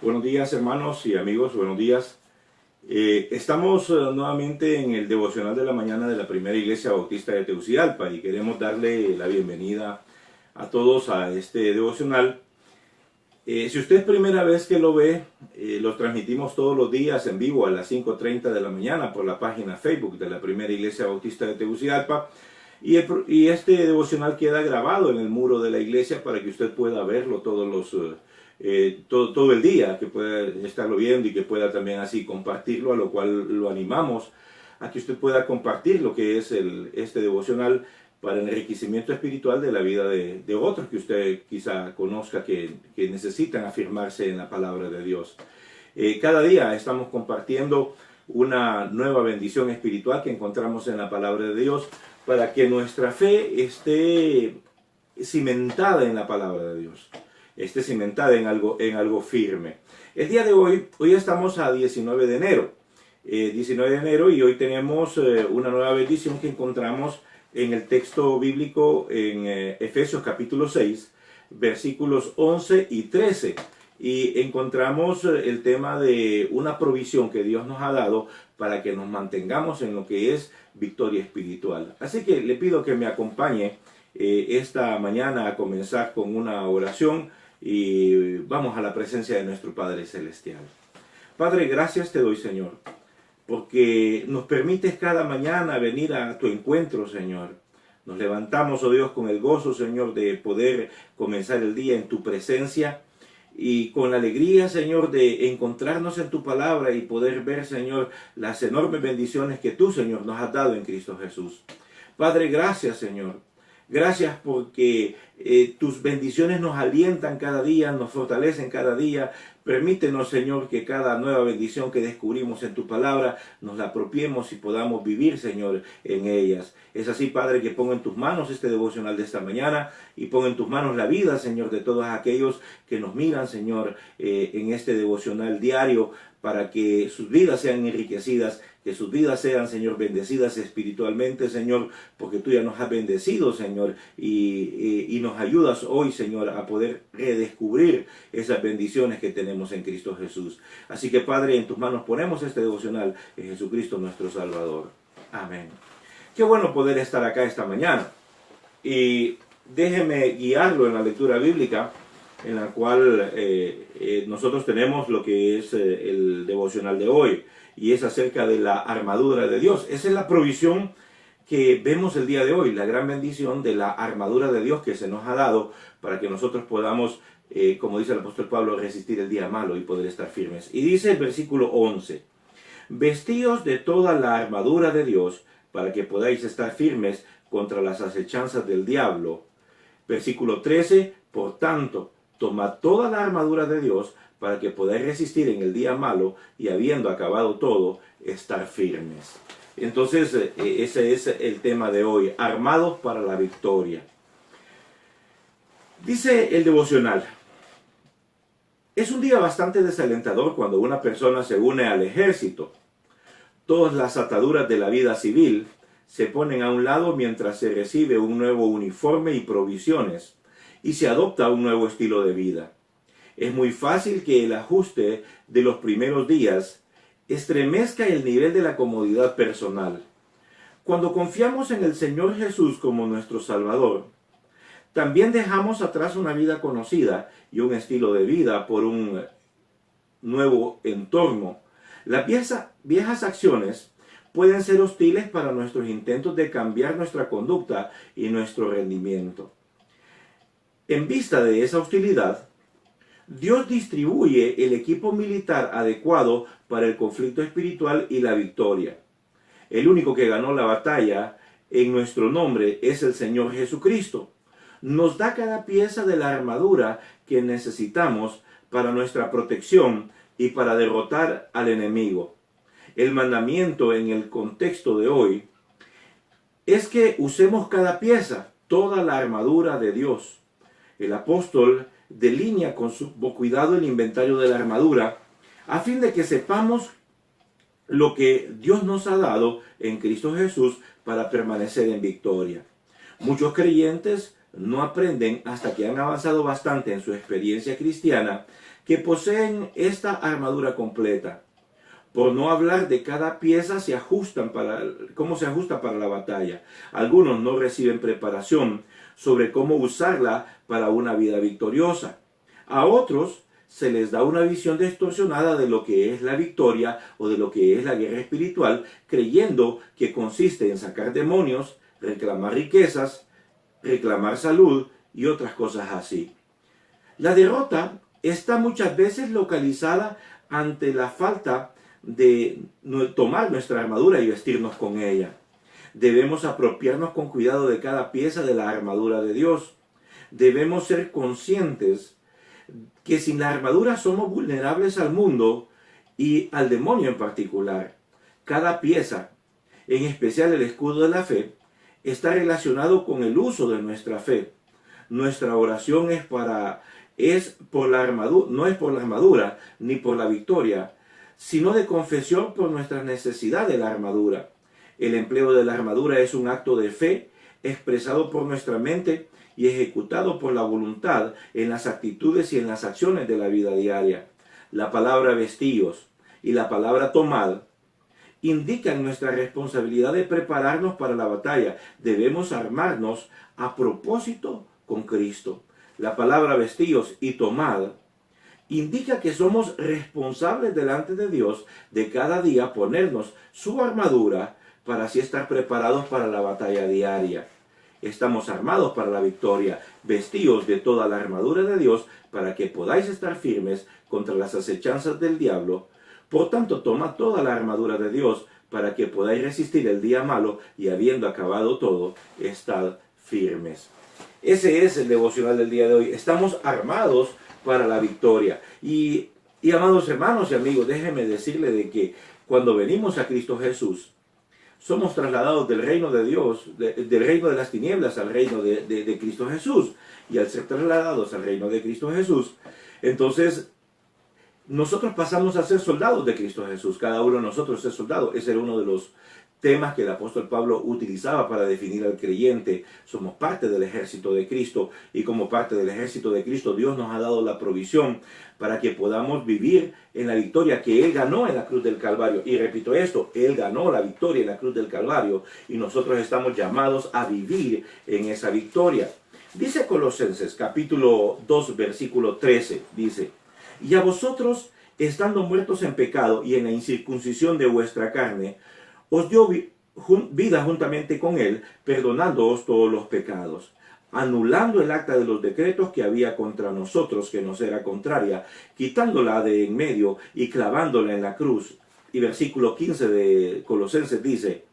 Buenos días, hermanos y amigos, buenos días. Estamos nuevamente en el devocional de la mañana de la Primera Iglesia Bautista de Tegucigalpa y queremos darle la bienvenida a todos a este devocional. Si usted es primera vez que lo ve, lo transmitimos todos los días en vivo a las 5:30 de la mañana por la página Facebook de la Primera Iglesia Bautista de Tegucigalpa. Y este devocional queda grabado en el muro de la iglesia para que usted pueda verlo todo el día, que pueda estarlo viendo y que pueda también así compartirlo, a lo cual lo animamos a que usted pueda compartir lo que es este devocional para el enriquecimiento espiritual de la vida de otros que usted quizá conozca que necesitan afirmarse en la palabra de Dios. Cada día estamos compartiendo una nueva bendición espiritual que encontramos en la palabra de Dios para que nuestra fe esté cimentada en la palabra de Dios, esté cimentada en algo firme. El día de hoy estamos a 19 de enero, 19 de enero y hoy tenemos una nueva bendición que encontramos en el texto bíblico en Efesios capítulo 6, versículos 11 y 13. Y encontramos el tema de una provisión que Dios nos ha dado para que nos mantengamos en lo que es victoria espiritual. Así que le pido que me acompañe esta mañana a comenzar con una oración y vamos a la presencia de nuestro Padre Celestial. Padre, gracias te doy, Señor, porque nos permites cada mañana venir a tu encuentro, Señor. Nos levantamos, oh Dios, con el gozo, Señor, de poder comenzar el día en tu presencia y con la alegría, Señor, de encontrarnos en tu palabra y poder ver, Señor, las enormes bendiciones que tú, Señor, nos has dado en Cristo Jesús. Padre, gracias, Señor. Gracias porque tus bendiciones nos alientan cada día, nos fortalecen cada día. Permítenos, Señor, que cada nueva bendición que descubrimos en tu palabra nos la apropiemos y podamos vivir, Señor, en ellas. Es así, Padre, que pongo en tus manos este devocional de esta mañana y pongo en tus manos la vida, Señor, de todos aquellos que nos miran, Señor, en este devocional diario, para que sus vidas sean enriquecidas, que sus vidas sean, Señor, bendecidas espiritualmente, Señor, porque tú ya nos has bendecido, Señor, y nos ayudas hoy, Señor, a poder redescubrir esas bendiciones que tenemos en Cristo Jesús. Así que, Padre, en tus manos ponemos este devocional en Jesucristo nuestro Salvador. Amén. Qué bueno poder estar acá esta mañana. Y déjeme guiarlo en la lectura bíblica, en la cual nosotros tenemos lo que es el devocional de hoy, y es acerca de la armadura de Dios. Esa es la provisión que vemos el día de hoy, la gran bendición de la armadura de Dios que se nos ha dado para que nosotros podamos, como dice el apóstol Pablo, resistir el día malo y poder estar firmes. Y dice el versículo 11, vestíos de toda la armadura de Dios para que podáis estar firmes contra las acechanzas del diablo. Versículo 13, por tanto, tomad toda la armadura de Dios para que podáis resistir en el día malo y habiendo acabado todo, estar firmes. Entonces, ese es el tema de hoy, armados para la victoria. Dice el devocional, es un día bastante desalentador cuando una persona se une al ejército. Todas las ataduras de la vida civil se ponen a un lado mientras se recibe un nuevo uniforme y provisiones y se adopta un nuevo estilo de vida. Es muy fácil que el ajuste de los primeros días estremezca el nivel de la comodidad personal. Cuando confiamos en el Señor Jesús como nuestro Salvador, también dejamos atrás una vida conocida y un estilo de vida por un nuevo entorno. Las viejas acciones pueden ser hostiles para nuestros intentos de cambiar nuestra conducta y nuestro rendimiento. En vista de esa hostilidad, Dios distribuye el equipo militar adecuado para el conflicto espiritual y la victoria. El único que ganó la batalla en nuestro nombre es el Señor Jesucristo. Nos da cada pieza de la armadura que necesitamos para nuestra protección y para derrotar al enemigo. El mandamiento en el contexto de hoy es que usemos cada pieza, toda la armadura de Dios. El apóstol delinea con sumo cuidado el inventario de la armadura a fin de que sepamos lo que Dios nos ha dado en Cristo Jesús para permanecer en victoria. Muchos creyentes no aprenden hasta que han avanzado bastante en su experiencia cristiana que poseen esta armadura completa. Por no hablar de cada pieza cómo se ajusta para la batalla. Algunos no reciben preparación sobre cómo usarla para una vida victoriosa. A otros se les da una visión distorsionada de lo que es la victoria o de lo que es la guerra espiritual, creyendo que consiste en sacar demonios, reclamar riquezas, reclamar salud y otras cosas así. La derrota está muchas veces localizada ante la falta de tomar nuestra armadura y vestirnos con ella. Debemos apropiarnos con cuidado de cada pieza de la armadura de Dios. Debemos ser conscientes que sin la armadura somos vulnerables al mundo y al demonio en particular. Cada pieza, en especial el escudo de la fe, está relacionado con el uso de nuestra fe. Nuestra oración no es por la armadura ni por la victoria, sino de confesión por nuestra necesidad de la armadura. El empleo de la armadura es un acto de fe expresado por nuestra mente y ejecutado por la voluntad en las actitudes y en las acciones de la vida diaria. La palabra vestíos y la palabra tomad indican nuestra responsabilidad de prepararnos para la batalla. Debemos armarnos a propósito con Cristo. La palabra vestíos y tomad indica que somos responsables delante de Dios de cada día ponernos su armadura para así estar preparados para la batalla diaria. Estamos armados para la victoria, vestidos de toda la armadura de Dios para que podáis estar firmes contra las acechanzas del diablo. Por tanto, tomad toda la armadura de Dios para que podáis resistir el día malo y habiendo acabado todo, estad firmes. Ese es el devocional del día de hoy. Estamos armados para la victoria. Y amados hermanos y amigos, déjenme decirle de que cuando venimos a Cristo Jesús, somos trasladados del reino de Dios, del reino de las tinieblas al reino de Cristo Jesús. Y al ser trasladados al reino de Cristo Jesús, entonces nosotros pasamos a ser soldados de Cristo Jesús. Cada uno de nosotros es soldado. Ese era uno de los temas que el apóstol Pablo utilizaba para definir al creyente. Somos parte del ejército de Cristo y como parte del ejército de Cristo Dios nos ha dado la provisión para que podamos vivir en la victoria que Él ganó en la cruz del Calvario. Y repito esto, Él ganó la victoria en la cruz del Calvario y nosotros estamos llamados a vivir en esa victoria. Dice Colosenses capítulo 2 versículo 13, dice: y a vosotros, estando muertos en pecado y en la incircuncisión de vuestra carne, os dio vida juntamente con Él, perdonándoos todos los pecados, anulando el acta de los decretos que había contra nosotros, que nos era contraria, quitándola de en medio y clavándola en la cruz. Y versículo 15 de Colosenses dice: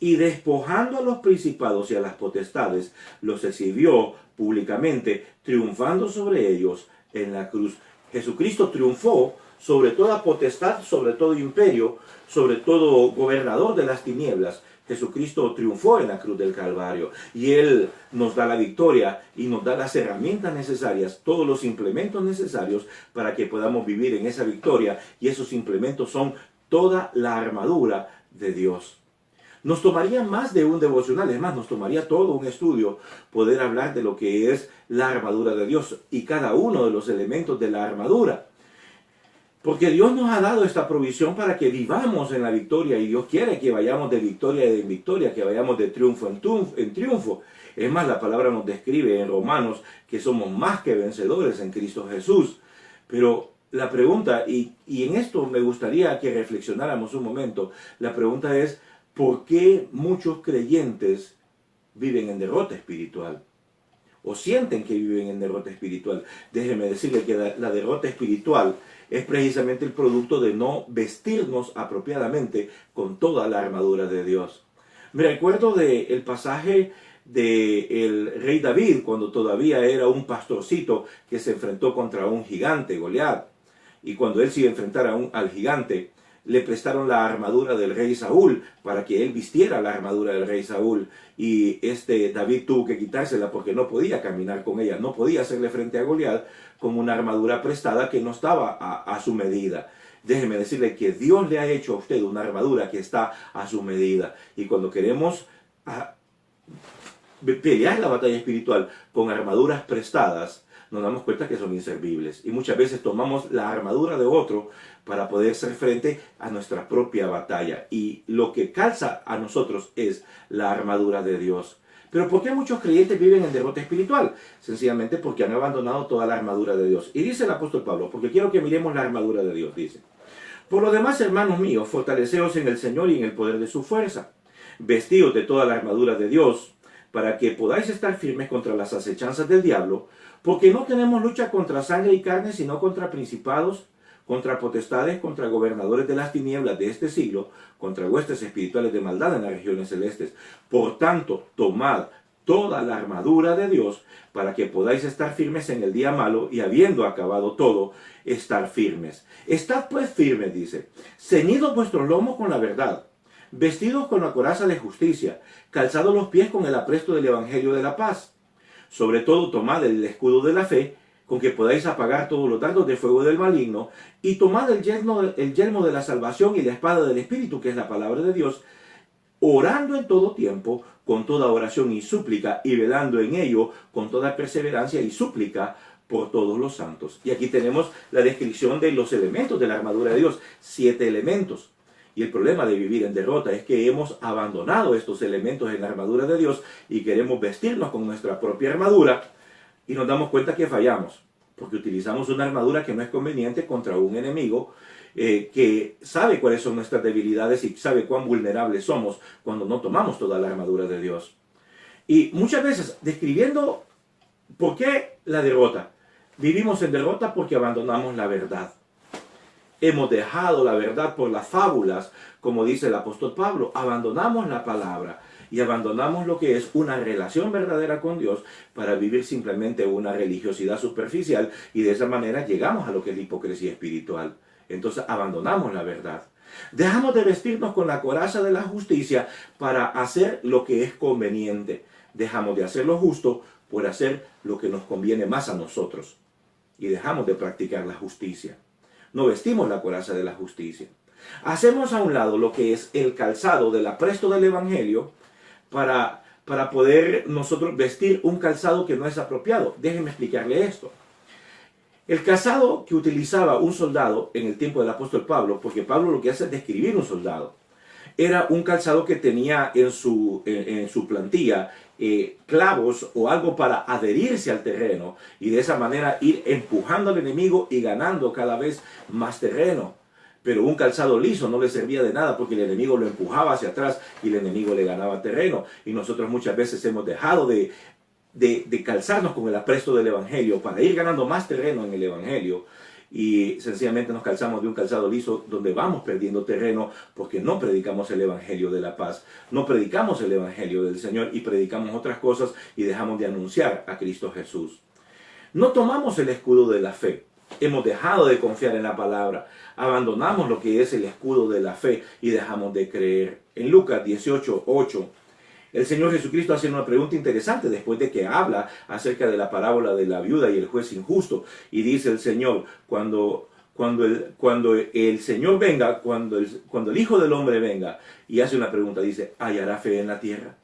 y despojando a los principados y a las potestades, los exhibió públicamente, triunfando sobre ellos en la cruz. Jesucristo triunfó sobre toda potestad, sobre todo imperio, sobre todo gobernador de las tinieblas. Jesucristo triunfó en la cruz del Calvario y Él nos da la victoria y nos da las herramientas necesarias, todos los implementos necesarios para que podamos vivir en esa victoria, y esos implementos son toda la armadura de Dios. Nos tomaría más de un devocional, es más, nos tomaría todo un estudio poder hablar de lo que es la armadura de Dios y cada uno de los elementos de la armadura. Porque Dios nos ha dado esta provisión para que vivamos en la victoria y Dios quiere que vayamos de victoria en victoria, que vayamos de triunfo en triunfo. Es más, la palabra nos describe en Romanos que somos más que vencedores en Cristo Jesús. Pero la pregunta, y en esto me gustaría que reflexionáramos un momento, la pregunta es: ¿por qué muchos creyentes viven en derrota espiritual? O sienten que viven en derrota espiritual. Déjenme decirle que la derrota espiritual es precisamente el producto de no vestirnos apropiadamente con toda la armadura de Dios. Me recuerdo del pasaje del rey David, cuando todavía era un pastorcito que se enfrentó contra un gigante, Goliat. Y cuando él se iba a enfrentar al gigante, le prestaron la armadura del rey Saúl para que él vistiera la armadura del rey Saúl, y David tuvo que quitársela porque no podía caminar con ella, no podía hacerle frente a Goliat con una armadura prestada que no estaba a su medida. Déjeme decirle que Dios le ha hecho a usted una armadura que está a su medida, y cuando queremos pelear la batalla espiritual con armaduras prestadas, nos damos cuenta que son inservibles. Y muchas veces tomamos la armadura de otro para poder hacer frente a nuestra propia batalla. Y lo que calza a nosotros es la armadura de Dios. Pero ¿por qué muchos creyentes viven en derrota espiritual? Sencillamente porque han abandonado toda la armadura de Dios. Y dice el apóstol Pablo, porque quiero que miremos la armadura de Dios, dice: por lo demás, hermanos míos, fortaleceos en el Señor y en el poder de su fuerza. Vestíos de toda la armadura de Dios, para que podáis estar firmes contra las acechanzas del diablo, porque no tenemos lucha contra sangre y carne, sino contra principados, contra potestades, contra gobernadores de las tinieblas de este siglo, contra huestes espirituales de maldad en las regiones celestes. Por tanto, tomad toda la armadura de Dios, para que podáis estar firmes en el día malo, y habiendo acabado todo, estar firmes. Estad pues firmes, dice, ceñidos vuestros lomos con la verdad, vestidos con la coraza de justicia, calzados los pies con el apresto del evangelio de la paz. Sobre todo tomad el escudo de la fe, con que podáis apagar todos los dardos de fuego del maligno, y tomad el yelmo de la salvación y la espada del Espíritu, que es la palabra de Dios, orando en todo tiempo, con toda oración y súplica, y velando en ello con toda perseverancia y súplica por todos los santos. Y aquí tenemos la descripción de los elementos de la armadura de Dios, 7 elementos. Y el problema de vivir en derrota es que hemos abandonado estos elementos en la armadura de Dios y queremos vestirnos con nuestra propia armadura, y nos damos cuenta que fallamos, porque utilizamos una armadura que no es conveniente contra un enemigo que sabe cuáles son nuestras debilidades y sabe cuán vulnerables somos cuando no tomamos toda la armadura de Dios. Y muchas veces, describiendo por qué la derrota, vivimos en derrota porque abandonamos la verdad. Hemos dejado la verdad por las fábulas, como dice el apóstol Pablo. Abandonamos la palabra y abandonamos lo que es una relación verdadera con Dios para vivir simplemente una religiosidad superficial, y de esa manera llegamos a lo que es la hipocresía espiritual. Entonces abandonamos la verdad. Dejamos de vestirnos con la coraza de la justicia para hacer lo que es conveniente. Dejamos de hacer lo justo por hacer lo que nos conviene más a nosotros. Y dejamos de practicar la justicia. No vestimos la coraza de la justicia. Hacemos a un lado lo que es el calzado del apresto del evangelio para poder nosotros vestir un calzado que no es apropiado. Déjenme explicarle esto. El calzado que utilizaba un soldado en el tiempo del apóstol Pablo, porque Pablo lo que hace es describir un soldado, era un calzado que tenía en su plantilla clavos o algo para adherirse al terreno, y de esa manera ir empujando al enemigo y ganando cada vez más terreno. Pero un calzado liso no le servía de nada, porque el enemigo lo empujaba hacia atrás y el enemigo le ganaba terreno. Y nosotros muchas veces hemos dejado de calzarnos con el apresto del evangelio para ir ganando más terreno en el evangelio, y sencillamente nos calzamos de un calzado liso donde vamos perdiendo terreno porque no predicamos el evangelio de la paz, no predicamos el evangelio del Señor y predicamos otras cosas y dejamos de anunciar a Cristo Jesús. No tomamos el escudo de la fe. Hemos dejado de confiar en la palabra, abandonamos lo que es el escudo de la fe y dejamos de creer. En Lucas 18:8, el Señor Jesucristo hace una pregunta interesante después de que habla acerca de la parábola de la viuda y el juez injusto. Y dice el Señor, cuando el Señor venga, cuando el Hijo del Hombre venga, y hace una pregunta, dice, ¿hallará fe en la tierra?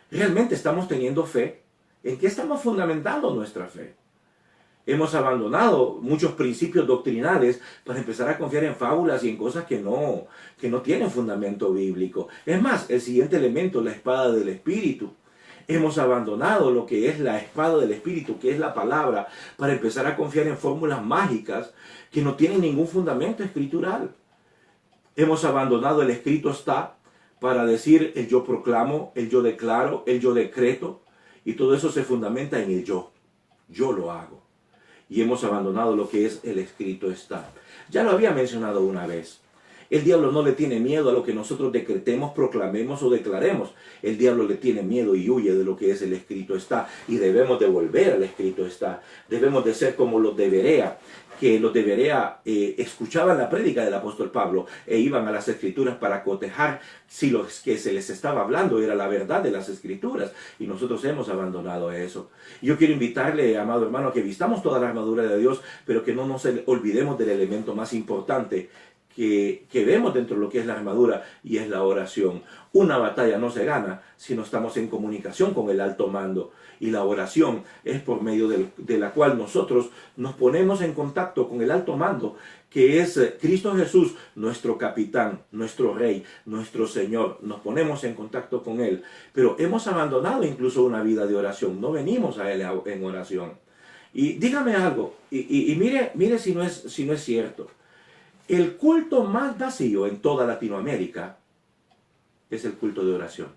¿Realmente estamos teniendo fe? ¿En qué estamos fundamentando nuestra fe? Hemos abandonado muchos principios doctrinales para empezar a confiar en fábulas y en cosas que no tienen fundamento bíblico. Es más, el siguiente elemento, la espada del Espíritu. Hemos abandonado lo que es la espada del Espíritu, que es la palabra, para empezar a confiar en fórmulas mágicas que no tienen ningún fundamento escritural. Hemos abandonado el escrito está para decir el yo proclamo, el yo declaro, el yo decreto, y todo eso se fundamenta en el yo. Yo lo hago. Y hemos abandonado lo que es el escrito está. Ya lo había mencionado una vez. El diablo no le tiene miedo a lo que nosotros decretemos, proclamemos o declaremos. El diablo le tiene miedo y huye de lo que es el escrito está. Y debemos de volver al escrito está. Debemos de ser como los de Berea, que los de Berea escuchaban la prédica del apóstol Pablo e iban a las escrituras para cotejar si lo que se les estaba hablando era la verdad de las escrituras. Y nosotros hemos abandonado eso. Yo quiero invitarle, amado hermano, a que vistamos toda la armadura de Dios, pero que no nos olvidemos del elemento más importante, que vemos dentro de lo que es la armadura, y es la oración. Una batalla no se gana si no estamos en comunicación con el alto mando, y la oración es por medio de la cual nosotros nos ponemos en contacto con el alto mando, que es Cristo Jesús, nuestro capitán, nuestro rey, nuestro Señor. Nos ponemos en contacto con Él, pero hemos abandonado incluso una vida de oración, no venimos a Él en oración. Y dígame algo, y mire si no es cierto. El culto más vacío en toda Latinoamérica es el culto de oración.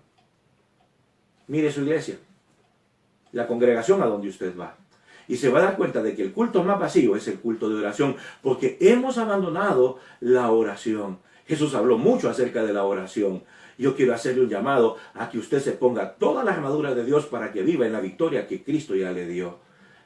Mire su iglesia, la congregación a donde usted va, y se va a dar cuenta de que el culto más vacío es el culto de oración, porque hemos abandonado la oración. Jesús habló mucho acerca de la oración. Yo quiero hacerle un llamado a que usted se ponga toda la armadura de Dios para que viva en la victoria que Cristo ya le dio.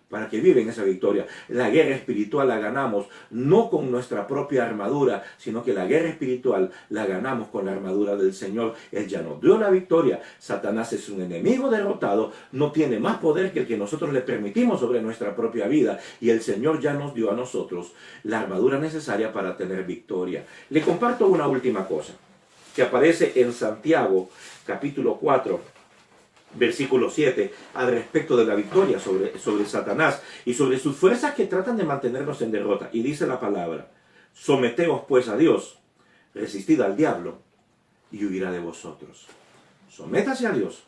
Para que viva en esa victoria. La guerra espiritual la ganamos no con nuestra propia armadura, sino que la guerra espiritual la ganamos con la armadura del Señor. Él ya nos dio la victoria. Satanás es un enemigo derrotado, no tiene más poder que el que nosotros le permitimos sobre nuestra propia vida, y el Señor ya nos dio a nosotros la armadura necesaria para tener victoria. Le comparto una última cosa que aparece en Santiago capítulo 4 versículo 7, al respecto de la victoria sobre Satanás y sobre sus fuerzas que tratan de mantenernos en derrota. Y dice la palabra: someteos pues a Dios, resistid al diablo y huirá de vosotros. Sométase a Dios,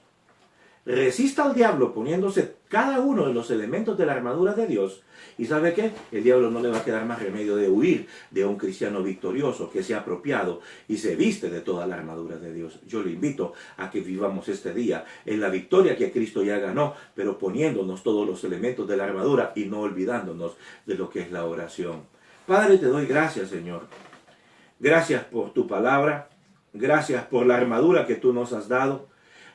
resista al diablo poniéndose cada uno de los elementos de la armadura de Dios, y ¿sabe qué? El diablo no le va a quedar más remedio de huir de un cristiano victorioso que se ha apropiado y se viste de toda la armadura de Dios. Yo le invito a que vivamos este día en la victoria que Cristo ya ganó, pero poniéndonos todos los elementos de la armadura y no olvidándonos de lo que es la oración. Padre, te doy gracias, Señor. Gracias por tu palabra, gracias por la armadura que tú nos has dado.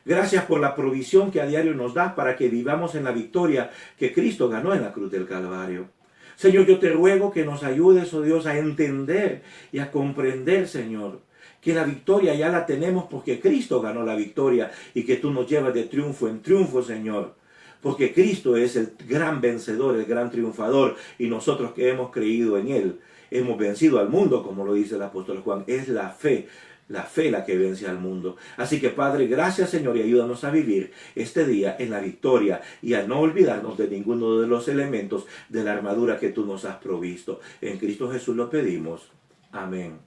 Gracias por la provisión que a diario nos das para que vivamos en la victoria que Cristo ganó en la cruz del Calvario. Señor, yo te ruego que nos ayudes, oh Dios, a entender y a comprender, Señor, que la victoria ya la tenemos porque Cristo ganó la victoria, y que tú nos llevas de triunfo en triunfo, Señor. Porque Cristo es el gran vencedor, el gran triunfador, y nosotros que hemos creído en Él, hemos vencido al mundo, como lo dice el apóstol Juan. Es la fe la que vence al mundo. Así que, Padre, gracias, Señor, y ayúdanos a vivir este día en la victoria y a no olvidarnos de ninguno de los elementos de la armadura que tú nos has provisto. En Cristo Jesús lo pedimos. Amén.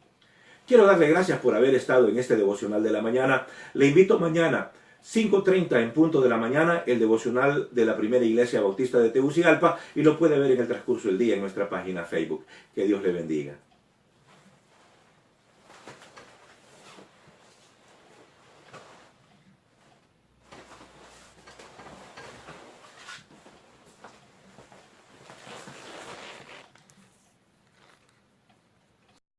Quiero darle gracias por haber estado en este devocional de la mañana. Le invito mañana, 5:30 en punto de la mañana, el devocional de la Primera Iglesia Bautista de Tegucigalpa, y lo puede ver en el transcurso del día en nuestra página Facebook. Que Dios le bendiga.